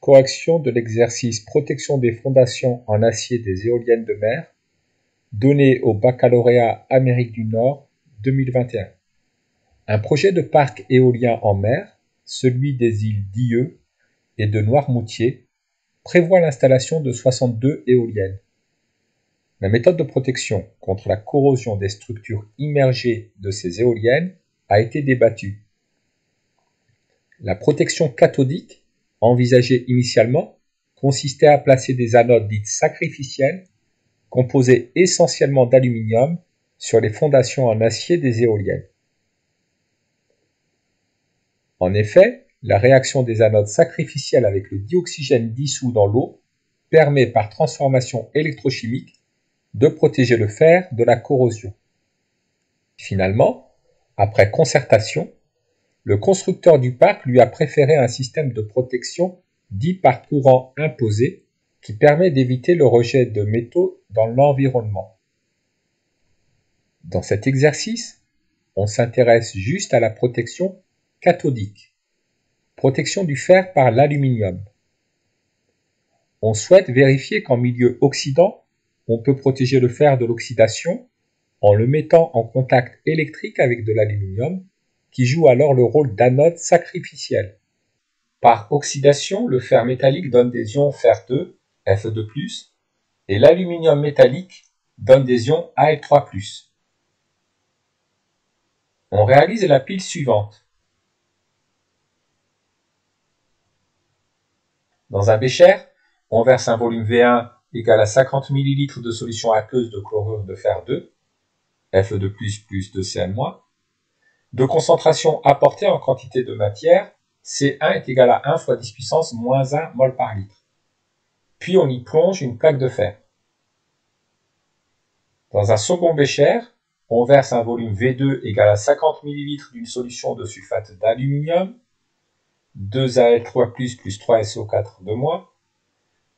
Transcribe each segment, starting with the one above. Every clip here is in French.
correction de l'exercice protection des fondations en acier des éoliennes de mer, donné au baccalauréat Amérique du Nord 2021. Un projet de parc éolien en mer, celui des îles d'Yeu et de Noirmoutier, prévoit l'installation de 62 éoliennes. La méthode de protection contre la corrosion des structures immergées de ces éoliennes a été débattue. La protection cathodique, envisagée initialement, consistait à placer des anodes dites sacrificielles, composées essentiellement d'aluminium, sur les fondations en acier des éoliennes. En effet, la réaction des anodes sacrificielles avec le dioxygène dissous dans l'eau permet par transformation électrochimique de protéger le fer de la corrosion. Finalement, après concertation, le constructeur du parc lui a préféré un système de protection dit par courant imposé qui permet d'éviter le rejet de métaux dans l'environnement. Dans cet exercice, on s'intéresse juste à la protection cathodique, protection du fer par l'aluminium. On souhaite vérifier qu'en milieu oxydant, on peut protéger le fer de l'oxydation en le mettant en contact électrique avec de l'aluminium qui joue alors le rôle d'anode sacrificielle. Par oxydation, le fer métallique donne des ions Fer2, Fe2+, et l'aluminium métallique donne des ions Al3+. On réalise la pile suivante. Dans un bécher, on verse un volume V1 égal à 50 ml de solution aqueuse de chlorure de fer2, Fe2+, plus 2Cl-, de concentration apportée en quantité de matière, C1 est égal à 1 fois 10 puissance moins 1 mol par litre. Puis on y plonge une plaque de fer. Dans un second bécher, on verse un volume V2 égal à 50 ml d'une solution de sulfate d'aluminium, 2Al3+, plus 3SO4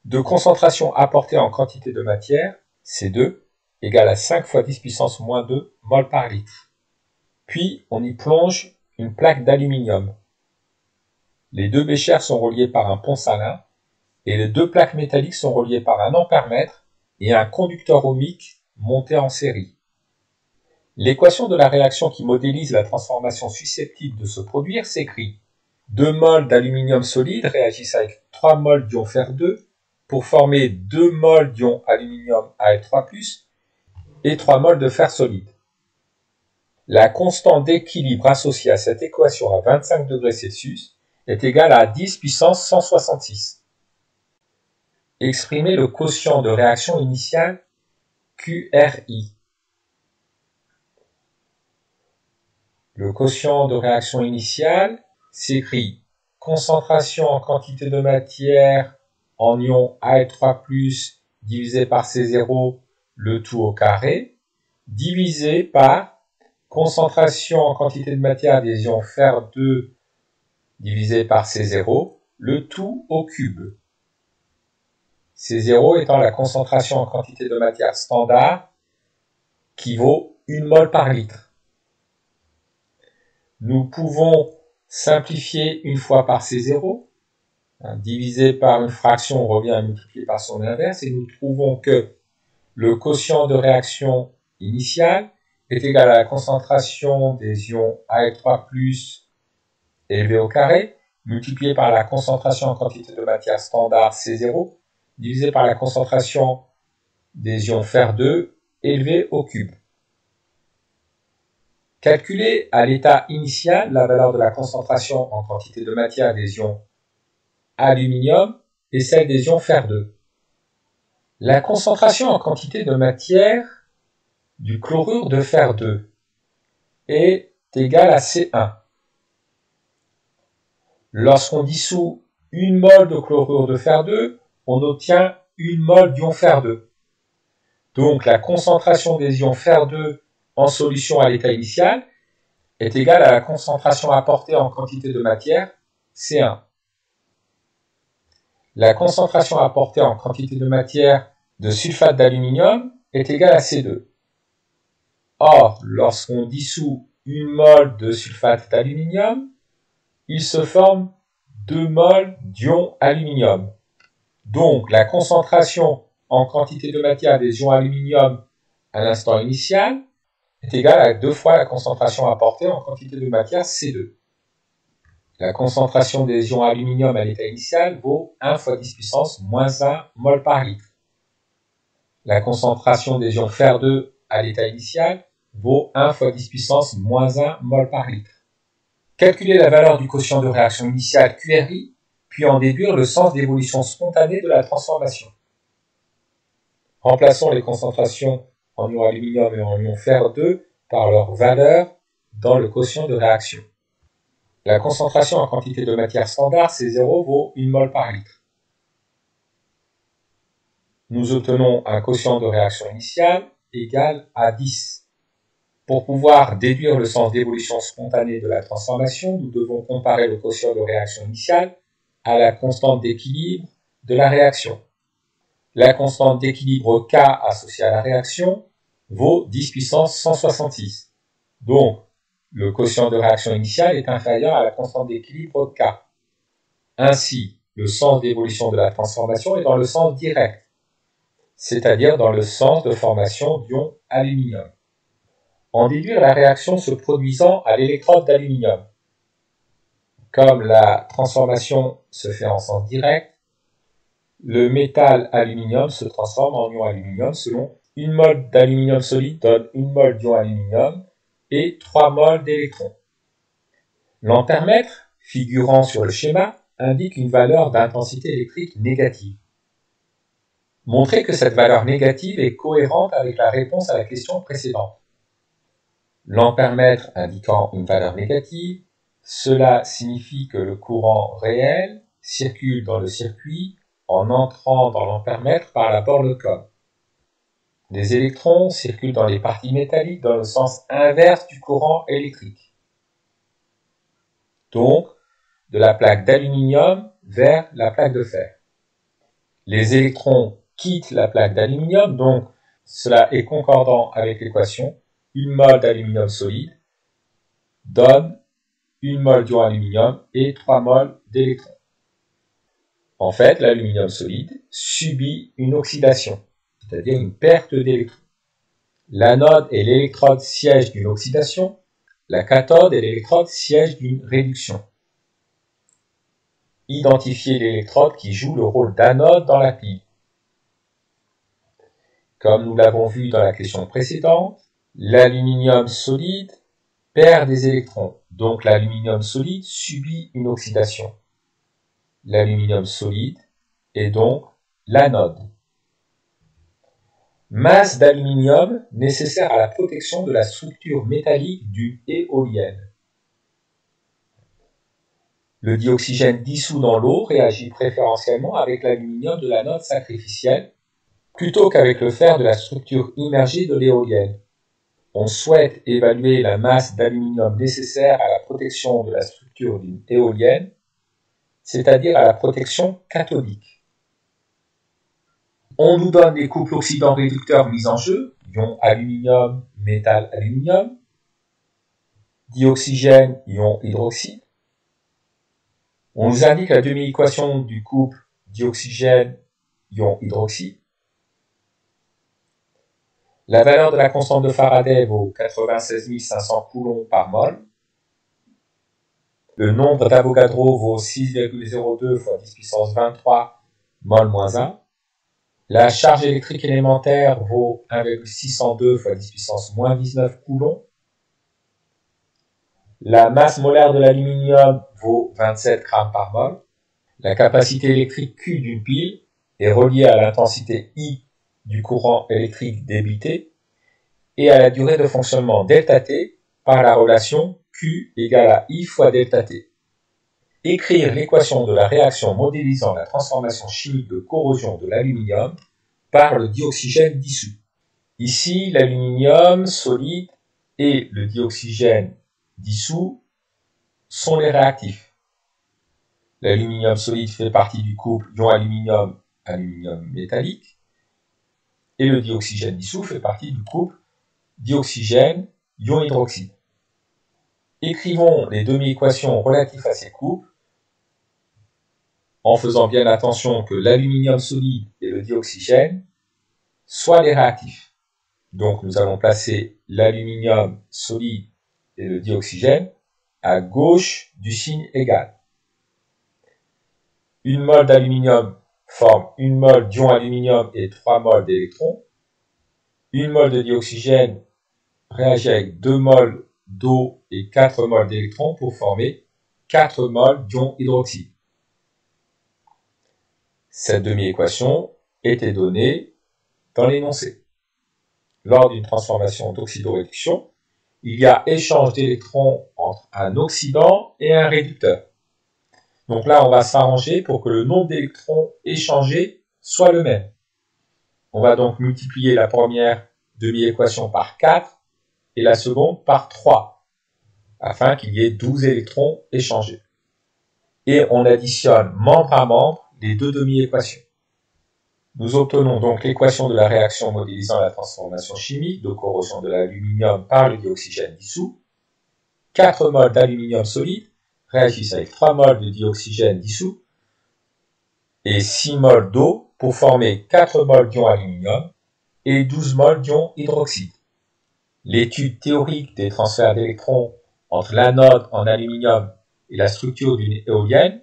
de concentration apportée en quantité de matière, C2, égale à 5 fois 10 puissance moins 2 mol par litre. Puis, on y plonge une plaque d'aluminium. Les deux béchers sont reliés par un pont salin et les deux plaques métalliques sont reliées par un ampèremètre et un conducteur ohmique monté en série. L'équation de la réaction qui modélise la transformation susceptible de se produire s'écrit 2 mols d'aluminium solide réagissent avec 3 mols d'ion Fer2 pour former 2 mols d'ion aluminium Al3+, et 3 mols de fer solide. La constante d'équilibre associée à cette équation à 25 degrés Celsius est égale à 10 puissance 166. Exprimez le quotient de réaction initiale QRI. Le quotient de réaction initiale s'écrit concentration en quantité de matière en ion Al3+, divisé par C0, le tout au carré, divisé par concentration en quantité de matière des ions Fer2, divisé par C0, le tout au cube. C0 étant la concentration en quantité de matière standard, qui vaut 1 mol par litre. Nous pouvons simplifier une fois par C0, divisé par une fraction, on revient à multiplier par son inverse, et nous trouvons que le quotient de réaction initiale est égal à la concentration des ions Al3+, élevé au carré, multiplié par la concentration en quantité de matière standard C0, divisé par la concentration des ions Fer2, élevé au cube. Calculer à l'état initial la valeur de la concentration en quantité de matière des ions aluminium et celle des ions Fer2. La concentration en quantité de matière du chlorure de Fer2 est égale à C1. Lorsqu'on dissout 1 mol de chlorure de Fer2, on obtient 1 mol d'ion Fer2. Donc la concentration des ions Fer2 en solution à l'état initial est égale à la concentration apportée en quantité de matière, C1. La concentration apportée en quantité de matière de sulfate d'aluminium est égale à C2. Or, lorsqu'on dissout 1 mol de sulfate d'aluminium, il se forme 2 mol d'ion aluminium. Donc, la concentration en quantité de matière des ions aluminium à l'instant initial est égale à 2 fois la concentration apportée en quantité de matière C2. La concentration des ions aluminium à l'état initial vaut 1 fois 10 puissance moins 1 mol par litre. La concentration des ions fer2 à l'état initial vaut 1 fois 10 puissance moins 1 mol par litre. Calculer la valeur du quotient de réaction initiale QRI, puis en déduire le sens d'évolution spontanée de la transformation. Remplaçons les concentrations en ions aluminium et en ions fer2 par leur valeur dans le quotient de réaction. La concentration en quantité de matière standard, C0, vaut 1 mol par litre. Nous obtenons un quotient de réaction initiale égal à 10. Pour pouvoir déduire le sens d'évolution spontanée de la transformation, nous devons comparer le quotient de réaction initiale à la constante d'équilibre de la réaction. La constante d'équilibre K associée à la réaction vaut 10 puissance 166. Donc, le quotient de réaction initiale est inférieur à la constante d'équilibre K. Ainsi, le sens d'évolution de la transformation est dans le sens direct, c'est-à-dire dans le sens de formation d'ion aluminium. En déduire la réaction se produisant à l'électrode d'aluminium. Comme la transformation se fait en sens direct, le métal aluminium se transforme en ion aluminium selon 1 mol d'aluminium solide donne 1 mol d'ion aluminium et 3 mol d'électrons. L'ampèremètre, figurant sur le schéma, indique une valeur d'intensité électrique négative. Montrez que cette valeur négative est cohérente avec la réponse à la question précédente. L'ampèremètre indiquant une valeur négative, cela signifie que le courant réel circule dans le circuit en entrant dans l'ampèremètre par la borne COM. Les électrons circulent dans les parties métalliques dans le sens inverse du courant électrique. Donc, de la plaque d'aluminium vers la plaque de fer. Les électrons quittent la plaque d'aluminium, donc cela est concordant avec l'équation 1 mol d'aluminium solide donne 1 mol d'ion aluminium et 3 mol d'électrons. En fait, l'aluminium solide subit une oxydation, c'est-à-dire une perte d'électrons. L'anode et l'électrode siège d'une oxydation, la cathode et l'électrode siègent d'une réduction. Identifiez l'électrode qui joue le rôle d'anode dans la pile. Comme nous l'avons vu dans la question précédente, l'aluminium solide perd des électrons, donc l'aluminium solide subit une oxydation. L'aluminium solide est donc l'anode. Masse d'aluminium nécessaire à la protection de la structure métallique d'une éolienne. Le dioxygène dissous dans l'eau réagit préférentiellement avec l'aluminium de l'anode sacrificielle plutôt qu'avec le fer de la structure immergée de l'éolienne. On souhaite évaluer la masse d'aluminium nécessaire à la protection de la structure d'une éolienne, c'est-à-dire à la protection cathodique. On nous donne les couples oxydant-réducteurs mis en jeu, ion aluminium, métal aluminium, dioxygène, ion hydroxyde. On nous indique la demi-équation du couple dioxygène, ion hydroxyde. La valeur de la constante de Faraday vaut 96 500 coulombs par mol. Le nombre d'Avogadro vaut 6,02 fois 10 puissance 23 mol moins 1. La charge électrique élémentaire vaut 1,602 fois 10 puissance moins 19 coulombs. La masse molaire de l'aluminium vaut 27 grammes par mol. La capacité électrique Q d'une pile est reliée à l'intensité I du courant électrique débité et à la durée de fonctionnement ΔT par la relation Q égale à I fois ΔT. Écrire l'équation de la réaction modélisant la transformation chimique de corrosion de l'aluminium par le dioxygène dissous. Ici, l'aluminium solide et le dioxygène dissous sont les réactifs. L'aluminium solide fait partie du couple ion aluminium, aluminium métallique, et le dioxygène dissous fait partie du couple dioxygène, ion hydroxyde. Écrivons les demi-équations relatives à ces couples en faisant bien attention que l'aluminium solide et le dioxygène soient les réactifs. Donc nous allons placer l'aluminium solide et le dioxygène à gauche du signe égal. Une mole d'aluminium forme une mole d'ion aluminium et 3 moles d'électrons. Une mole de dioxygène réagit avec 2 moles d'eau et 4 moles d'électrons pour former 4 moles d'ion hydroxyde. Cette demi-équation était donnée dans l'énoncé. Lors d'une transformation d'oxydoréduction, il y a échange d'électrons entre un oxydant et un réducteur. Donc là, on va s'arranger pour que le nombre d'électrons échangés soit le même. On va donc multiplier la première demi-équation par 4 et la seconde par 3, afin qu'il y ait 12 électrons échangés. Et on additionne membre à membre les deux demi-équations. Nous obtenons donc l'équation de la réaction modélisant la transformation chimique de corrosion de l'aluminium par le dioxygène dissous. 4 moles d'aluminium solide réagissent avec 3 moles de dioxygène dissous et 6 moles d'eau pour former 4 moles d'ion aluminium et 12 moles d'ion hydroxyde. L'étude théorique des transferts d'électrons entre l'anode en aluminium et la structure d'une éolienne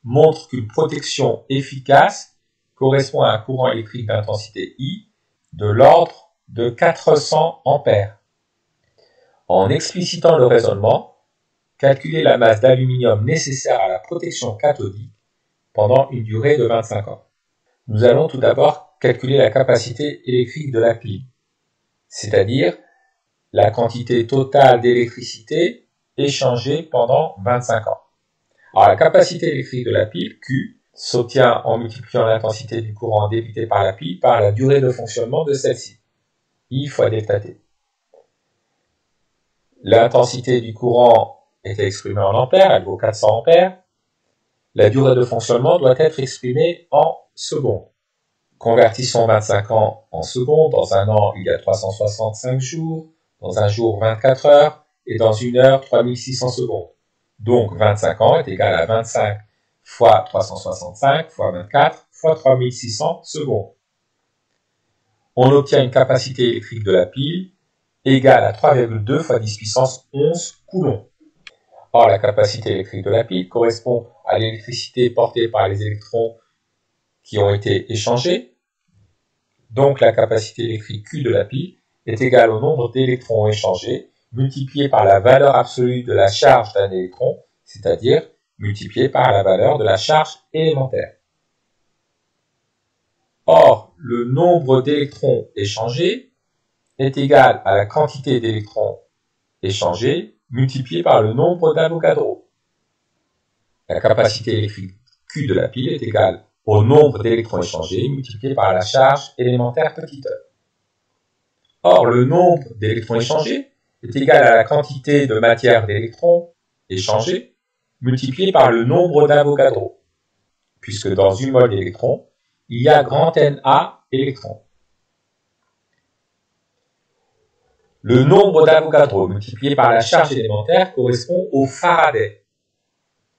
montre qu'une protection efficace correspond à un courant électrique d'intensité I de l'ordre de 400 ampères. En explicitant le raisonnement, calculer la masse d'aluminium nécessaire à la protection cathodique pendant une durée de 25 ans. Nous allons tout d'abord calculer la capacité électrique de la pile, c'est-à-dire la quantité totale d'électricité échangée pendant 25 ans. Alors la capacité électrique de la pile, Q, s'obtient en multipliant l'intensité du courant débité par la pile par la durée de fonctionnement de celle-ci, I fois delta T. L'intensité du courant est exprimée en ampères, elle vaut 400 ampères. La durée de fonctionnement doit être exprimée en secondes. Convertissons 25 ans en secondes. Dans un an, il y a 365 jours. Dans un jour, 24 heures. Et dans une heure, 3600 secondes. Donc 25 ans est égal à 25 fois 365 fois 24 fois 3600 secondes. On obtient une capacité électrique de la pile égale à 3,2 fois 10 puissance 11 coulombs. Or, la capacité électrique de la pile correspond à l'électricité portée par les électrons qui ont été échangés. Donc, la capacité électrique Q de la pile est égale au nombre d'électrons échangés multiplié par la valeur absolue de la charge d'un électron, c'est-à-dire multiplié par la valeur de la charge élémentaire. Or, le nombre d'électrons échangés est égal à la quantité d'électrons échangés multiplié par le nombre d'Avogadro. La capacité électrique Q de la pile est égale au nombre d'électrons échangés multiplié par la charge élémentaire petit e. Or, le nombre d'électrons échangés est égal à la quantité de matière d'électrons échangés multiplié par le nombre d'Avogadro, puisque dans une mole d'électrons, il y a grand NA électrons. Le nombre d'Avogadro multiplié par la charge élémentaire correspond au Faraday.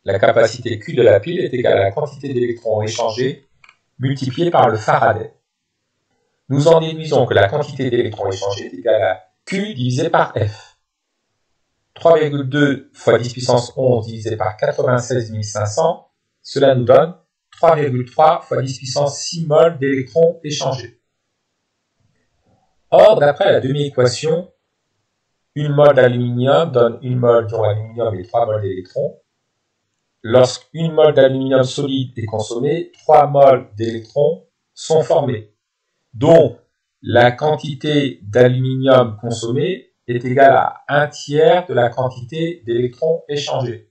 La capacité Q de la pile est égale à la quantité d'électrons échangés multipliée par le Faraday. Nous en déduisons que la quantité d'électrons échangés est égale à Q divisé par F. 3,2 fois 10 puissance 11 divisé par 96 500, cela nous donne 3,3 fois 10 puissance 6 moles d'électrons échangés. Or, d'après la demi-équation, une mole d'aluminium donne une mole d'ion aluminium et 3 moles d'électrons. Lorsqu'une mole d'aluminium solide est consommée, 3 moles d'électrons sont formés. Donc, la quantité d'aluminium consommée est égale à 1/3 de la quantité d'électrons échangés.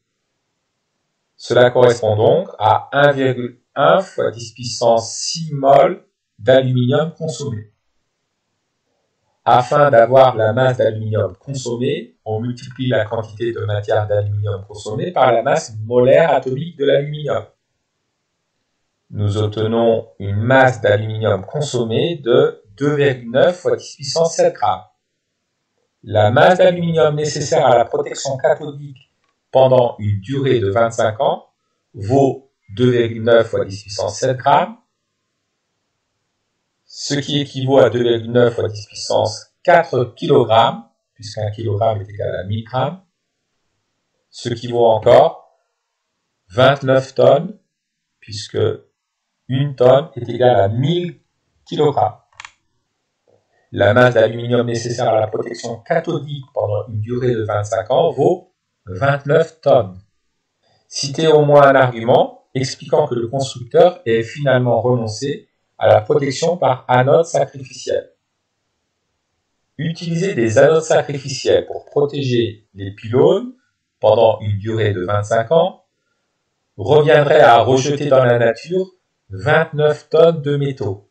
Cela correspond donc à 1,1 fois 10 puissance 6 moles d'aluminium consommé. Afin d'avoir la masse d'aluminium consommée, on multiplie la quantité de matière d'aluminium consommée par la masse molaire atomique de l'aluminium. Nous obtenons une masse d'aluminium consommée de 2,9 fois 10 puissance 7 grammes. La masse d'aluminium nécessaire à la protection cathodique pendant une durée de 25 ans vaut 2,9 fois 10 puissance 7 grammes, ce qui équivaut à 2,9 fois 10 puissance 4 kg, puisqu'un kilogramme est égal à 1000 grammes, ce qui vaut encore 29 tonnes, puisque une tonne est égale à 1000 kg. La masse d'aluminium nécessaire à la protection cathodique pendant une durée de 25 ans vaut 29 tonnes. Citez au moins un argument expliquant que le constructeur ait finalement renoncé à la protection par anode sacrificielle. Utiliser des anodes sacrificielles pour protéger les pylônes pendant une durée de 25 ans reviendrait à rejeter dans la nature 29 tonnes de métaux,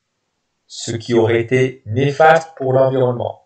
ce qui aurait été néfaste pour l'environnement.